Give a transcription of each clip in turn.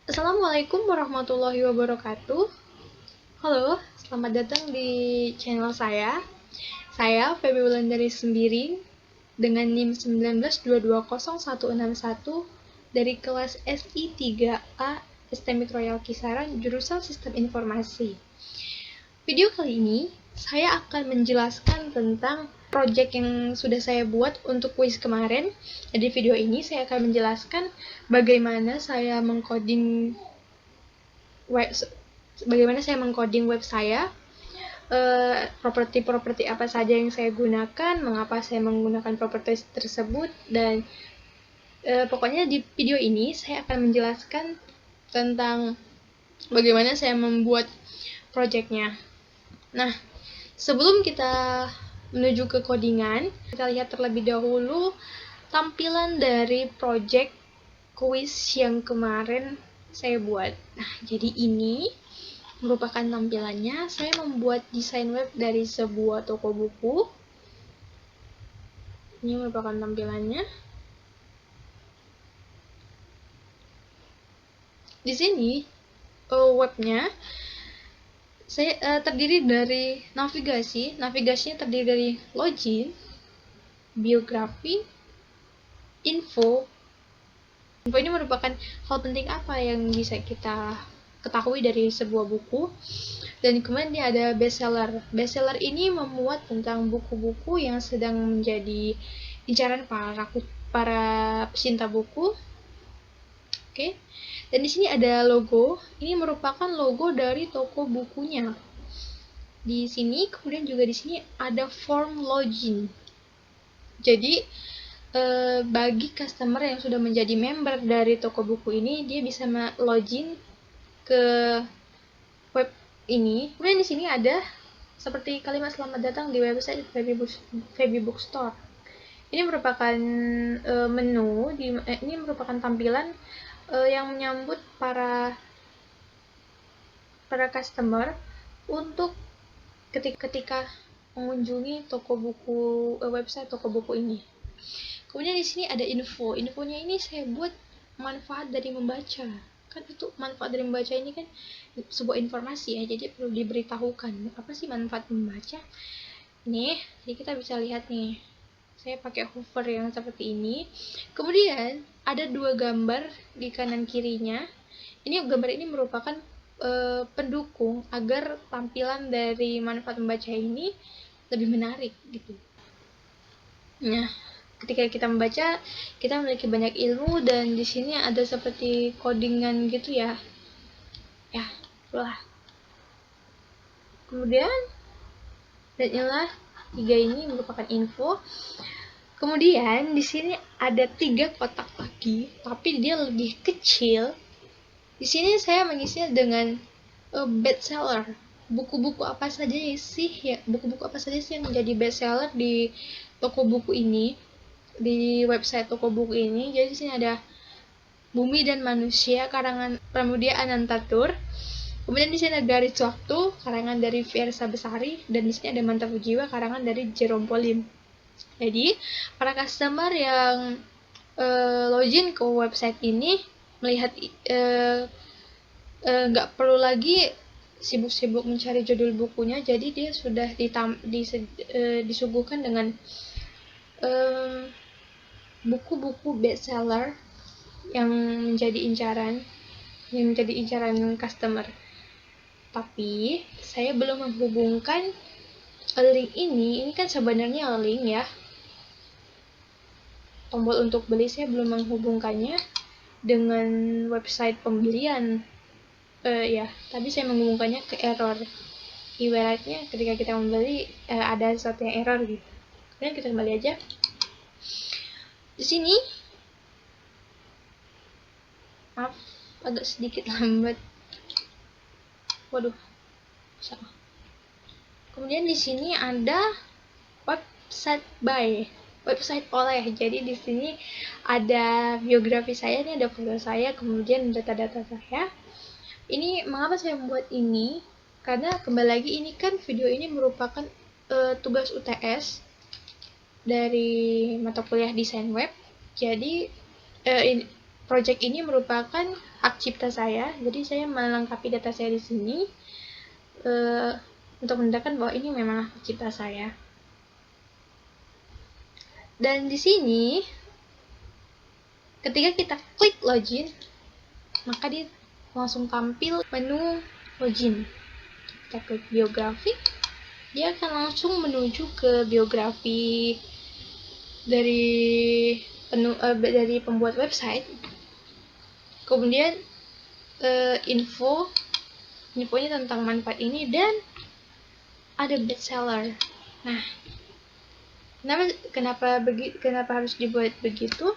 Assalamualaikum warahmatullahi wabarakatuh. Halo, selamat datang di channel saya. Saya Feby Wulandari Sembiring dengan NIM 19220161 dari kelas SI 3A STMIK Royal Kisaran jurusan Sistem Informasi. Video kali ini saya akan menjelaskan tentang project yang sudah saya buat untuk kuis kemarin. Jadi video ini saya akan menjelaskan bagaimana saya mengcoding web saya, properti-properti apa saja yang saya gunakan, mengapa saya menggunakan properti tersebut, dan pokoknya di video ini saya akan menjelaskan tentang bagaimana saya membuat projectnya. Nah, sebelum kita menuju ke codingan, kita lihat terlebih dahulu tampilan dari project quiz yang kemarin saya buat. Nah, jadi ini merupakan tampilannya. Saya membuat desain web dari sebuah toko buku. Ini merupakan tampilannya. Di sini webnya saya terdiri dari navigasi. Navigasinya terdiri dari login, biografi, info. Info ini merupakan hal penting apa yang bisa kita ketahui dari sebuah buku. Dan kemudian dia ada bestseller. Bestseller ini memuat tentang buku-buku yang sedang menjadi incaran para pecinta buku. Oke. Dan di sini ada logo. Ini merupakan logo dari toko bukunya. Di sini kemudian juga di sini ada form login. Jadi bagi customer yang sudah menjadi member dari toko buku ini, dia bisa login ke web ini. Kemudian di sini ada seperti kalimat selamat datang di website Feby Bookstore. Ini merupakan menu, ini merupakan tampilan yang menyambut para customer untuk ketika mengunjungi toko buku, website toko buku ini. Kemudian di sini ada info. Infonya ini saya buat manfaat dari membaca. Kan itu manfaat dari membaca ini kan sebuah informasi ya, jadi perlu diberitahukan. Apa sih manfaat membaca? Nih, jadi kita bisa lihat nih. Saya pakai hover yang seperti ini. Kemudian ada dua gambar di kanan kirinya. Ini gambar ini merupakan pendukung agar tampilan dari manfaat membaca ini lebih menarik gitu. Nah, ketika kita membaca, kita memiliki banyak ilmu, dan di sini ada seperti codingan gitu ya. Ya, itulah. Kemudian, dan inilah tiga ini merupakan info. Kemudian di sini ada 3 kotak lagi, tapi dia lebih kecil. Di sini saya mengisinya dengan bestseller. Buku-buku apa saja sih ya? Buku-buku apa saja sih yang menjadi bestseller di toko buku ini, di website toko buku ini? Jadi di sini ada Bumi dan Manusia karangan Pramudia Anantatur. Kemudian di sini ada Garis Waktu karangan dari Fiersa Besari, dan di sini ada Mantap Jiwa karangan dari Jerome Polim. Jadi para customer yang login ke website ini melihat nggak perlu lagi sibuk-sibuk mencari judul bukunya, jadi dia sudah disuguhkan dengan buku-buku bestseller yang menjadi incaran customer. Tapi saya belum menghubungkan link ini kan sebenarnya link ya, tombol untuk beli. Saya belum menghubungkannya dengan website pembelian. Ya, tadi saya menghubungkannya ke error. Ibaratnya ketika kita membeli ada sesuatu yang error gitu. Kemudian kita kembali aja. Di sini, maaf agak sedikit lambat. Waduh, salah. Kemudian di sini ada website oleh. Jadi di sini ada biografi saya, ini ada foto saya, kemudian data-data saya. Ini mengapa saya membuat ini? Karena kembali lagi ini kan video ini merupakan tugas UTS dari mata kuliah desain web. Jadi project ini merupakan hak cipta saya, jadi saya melengkapi data saya di sini untuk menandakan bahwa ini memang hak cipta saya. Dan di sini ketika kita klik login, maka dia langsung tampil menu login. Kita klik biografi, dia akan langsung menuju ke biografi dari pembuat website. Kemudian infonya tentang manfaat ini, dan ada bestseller. Nah, kenapa harus dibuat begitu?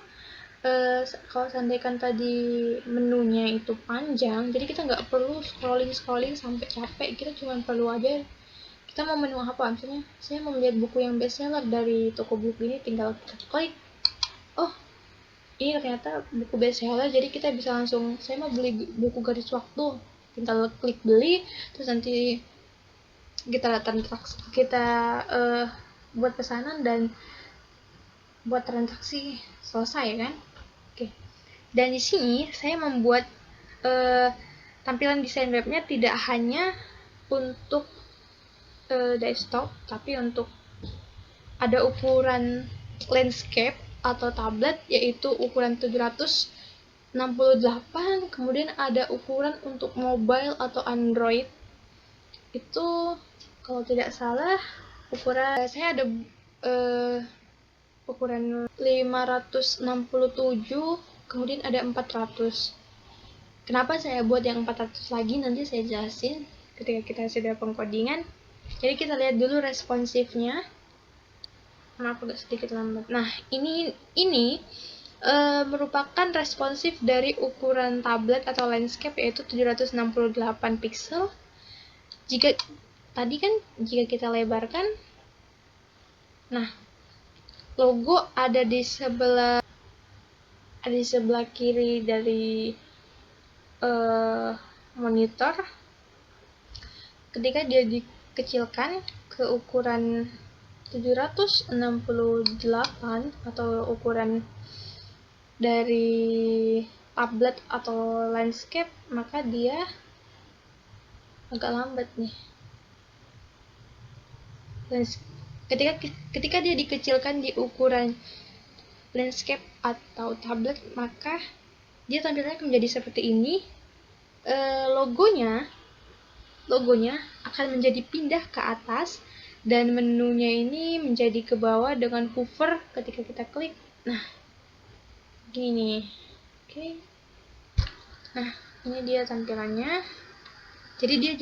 Kalau seandainya tadi menunya itu panjang, jadi kita nggak perlu scrolling sampai capek. Kita cuma perlu aja kita mau menu apa, misalnya saya mau melihat buku yang bestseller dari toko buku ini, tinggal kita klik, oh ini ternyata buku bestseller, jadi kita bisa langsung, saya mau beli buku Garis Waktu, tinggal klik beli, terus nanti kita buat pesanan dan buat transaksi selesai kan. Oke. Dan di sini saya membuat tampilan desain webnya tidak hanya untuk desktop, tapi untuk ada ukuran landscape atau tablet, yaitu ukuran 768, kemudian ada ukuran untuk mobile atau Android, itu kalau tidak salah ukuran saya ada ukuran 567, kemudian ada 400. Kenapa saya buat yang 400 lagi, nanti saya jelasin ketika kita sudah pengkodingan. Jadi kita lihat dulu responsifnya. Maaf agak sedikit lambat. Nah, ini merupakan responsif dari ukuran tablet atau landscape, yaitu 768 pixel. Jika kita lebarkan, nah logo ada di sebelah kiri dari monitor. Ketika dia dikecilkan ke ukuran 768 atau ukuran dari tablet atau landscape, maka dia agak lambat nih. Ketika dia dikecilkan di ukuran landscape atau tablet, maka dia tampilannya akan menjadi seperti ini. Logonya akan menjadi pindah ke atas, dan menunya ini menjadi ke bawah dengan hover ketika kita klik. Nah, gini. Oke. Nah, ini dia tampilannya. Jadi dia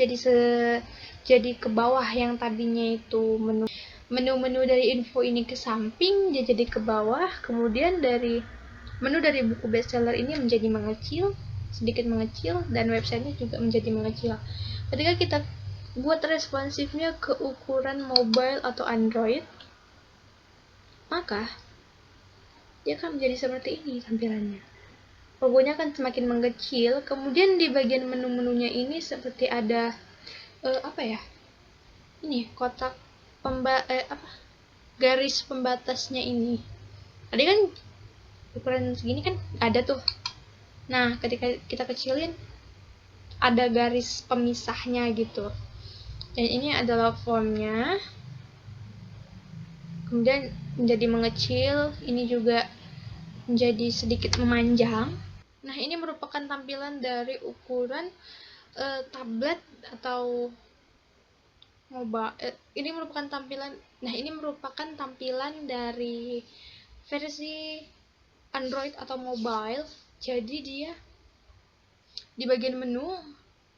jadi ke bawah, yang tadinya itu menu dari info ini ke samping, dia jadi ke bawah. Kemudian menu dari buku bestseller ini menjadi sedikit mengecil, dan websitenya juga menjadi mengecil. Ketika kita buat responsifnya ke ukuran mobile atau Android, maka dia akan menjadi seperti ini tampilannya. Logonya akan semakin mengecil. Kemudian di bagian menu-menunya ini seperti ada ini kotak garis pembatasnya ini. Tadi kan ukuran segini kan ada tuh. Nah, ketika kita kecilin, ada garis pemisahnya gitu. Dan ini adalah formnya. Kemudian menjadi mengecil, ini juga menjadi sedikit memanjang. Nah, ini merupakan tampilan dari ukuran tablet atau mobile. Ini merupakan tampilan dari versi Android atau mobile. Jadi dia di bagian menu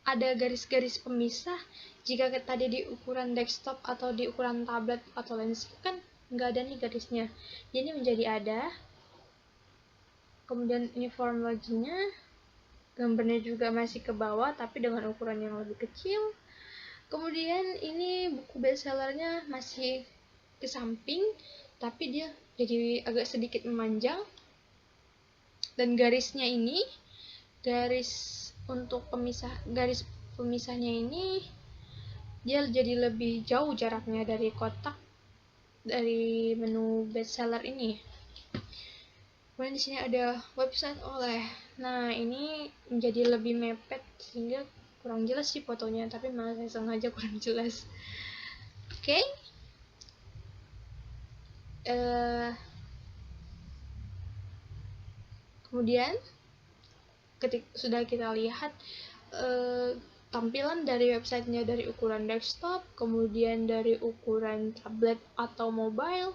ada garis-garis pemisah. Jika tadi di ukuran desktop atau di ukuran tablet atau landscape kan nggak ada nih garisnya, jadi menjadi ada. Kemudian ini form loginnya, gambarnya juga masih ke bawah tapi dengan ukuran yang lebih kecil. Kemudian ini buku bestsellernya masih ke samping, tapi dia jadi agak sedikit memanjang. Dan garisnya ini, garis pemisahnya ini, dia jadi lebih jauh jaraknya dari kotak dari menu bestseller ini. Kemudian di sini ada website oleh Nah, ini menjadi lebih mepet sehingga kurang jelas sih fotonya, tapi malah saya sengaja kurang jelas. Oke. Kemudian sudah kita lihat tampilan dari websitenya dari ukuran desktop, kemudian dari ukuran tablet atau mobile,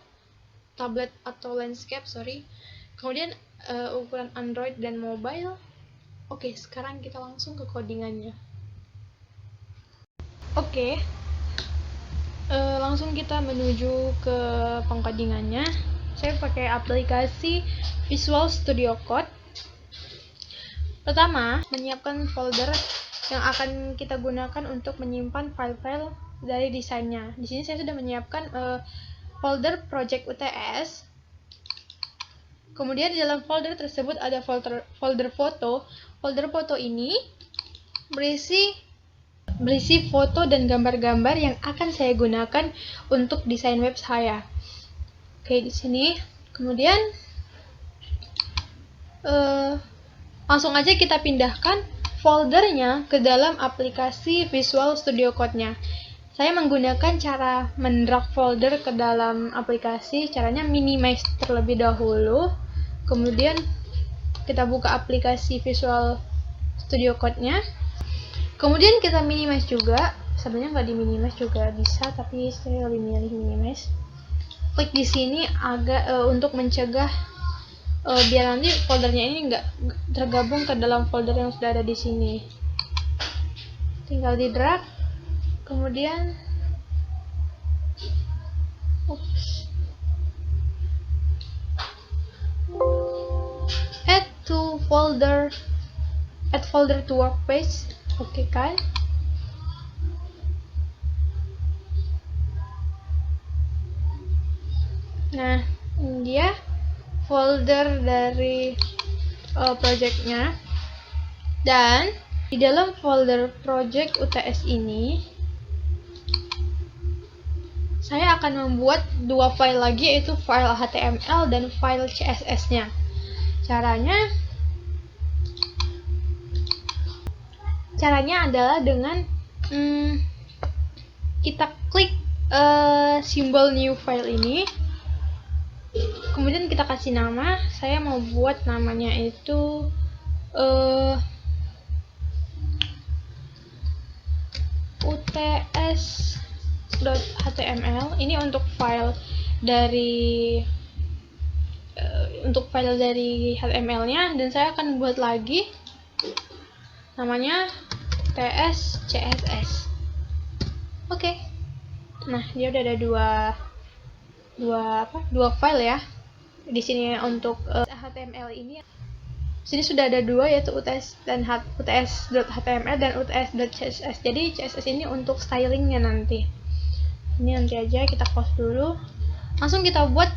tablet atau landscape, kemudian ukuran Android dan mobile. Oke, sekarang kita langsung ke codingannya. Oke, langsung kita menuju ke pengcodingannya. Saya pakai aplikasi Visual Studio Code. Pertama, menyiapkan folder yang akan kita gunakan untuk menyimpan file-file dari desainnya. Di sini saya sudah menyiapkan folder project UTS. Kemudian di dalam folder tersebut ada folder foto. Folder foto ini berisi foto dan gambar-gambar yang akan saya gunakan untuk desain web saya. Oke, di sini. Kemudian langsung aja kita pindahkan foldernya ke dalam aplikasi Visual Studio Code-nya. Saya menggunakan cara mendrag folder ke dalam aplikasi. Caranya minimize terlebih dahulu. Kemudian kita buka aplikasi Visual Studio Code-nya. Kemudian kita minimize juga. Sebenarnya nggak di minimize juga bisa, tapi saya lebih milih minimize. Klik di sini untuk mencegah biar nanti foldernya ini nggak tergabung ke dalam folder yang sudah ada di sini. Tinggal di drag. Kemudian add folder to workspace. Oke kan? Nah, ini dia folder dari projectnya. Dan di dalam folder project UTS ini saya akan membuat dua file lagi, yaitu file HTML dan file CSS-nya. Caranya adalah dengan kita klik simbol new file ini, kemudian kita kasih nama. Saya mau buat namanya itu uts.html. Ini untuk file dari HTML-nya, dan saya akan buat lagi namanya ts.css. Oke. Nah, dia udah ada dua file ya. Di sini untuk HTML ini, sini sudah ada dua, yaitu uts.html dan uts.css. Jadi CSS ini untuk stylingnya nanti. Ini nanti aja, kita close dulu. Langsung kita buat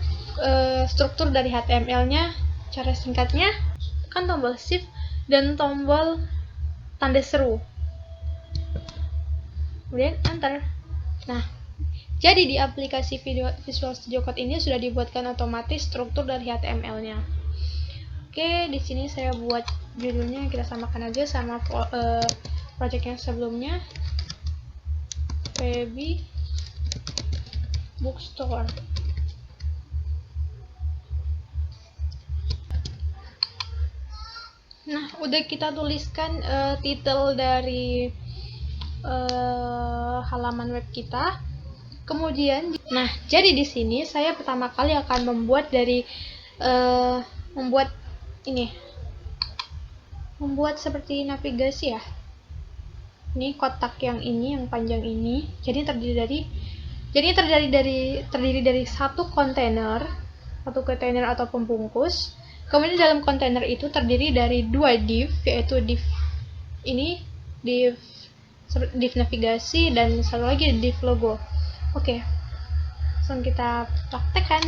struktur dari HTML-nya. Cara singkatnya, tekan tombol shift dan tombol tanda seru, kemudian enter. Nah, jadi di aplikasi Visual Studio Code ini sudah dibuatkan otomatis struktur dari HTML-nya. Oke, di sini saya buat judulnya, kita samakan aja sama project yang sebelumnya, Baby Bookstore. Nah, udah kita tuliskan title dari halaman web kita. Kemudian, nah, jadi di sini saya pertama kali akan membuat membuat seperti navigasi ya. Ini kotak yang panjang ini. Jadi terdiri dari satu kontainer atau pembungkus. Kemudian dalam kontainer itu terdiri dari dua div, yaitu div navigasi dan satu lagi div logo. Oke, langsung kita praktekkan.